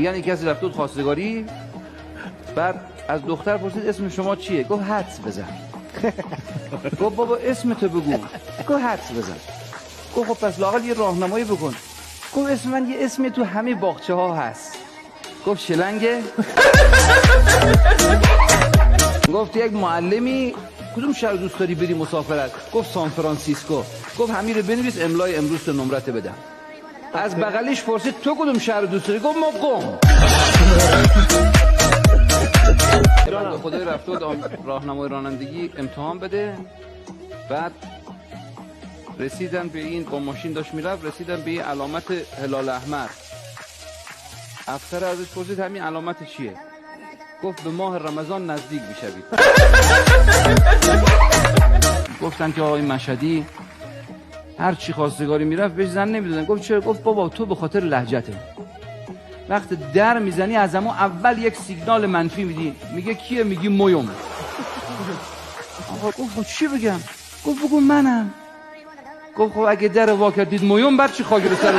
یعنی کسی رفت بود خواستگاری، بعد از دختر پرسید اسم شما چیه؟ گفت حدس بزن. گفت بابا اسم تو بگو. گفت حدس بزن. گفت خب پس لااقل یه راهنمایی بکن. گفت اسم من یه اسمی تو همه باغچه ها هست. گفت شلنگه؟ گفت یک معلمی کدوم شهر دوست داری بری مسافرت؟ گفت سان فرانسیسکو. گفت همین رو بنویس املای امروز تو نمرت بدم. از بغلیش پرسید تو کدوم شهر دوست داری؟ گفت ما قم. خدای رفته بود راهنمای رانندگی امتحان بده، بعد رسیدن به این، با ماشین داشت میرفت، رسیدن به این علامت هلال احمر. افسر ازش پرسید همین علامت چیه؟ گفت به ماه رمضان نزدیک میشوید. گفتن که آقای مشهدی هر چی خواستگاری میرفت بهش زن نمیدادن. گفت چرا؟ گفت بابا تو به خاطر لهجته، وقت در میزنی از اما اول یک سیگنال منفی میدی، میگه کیه؟ میگی مویم. آقا گفت چی بگم؟ گفت بگو منم. گفت خب اگه در وا کردید مویم، بعد چی خاک رو سر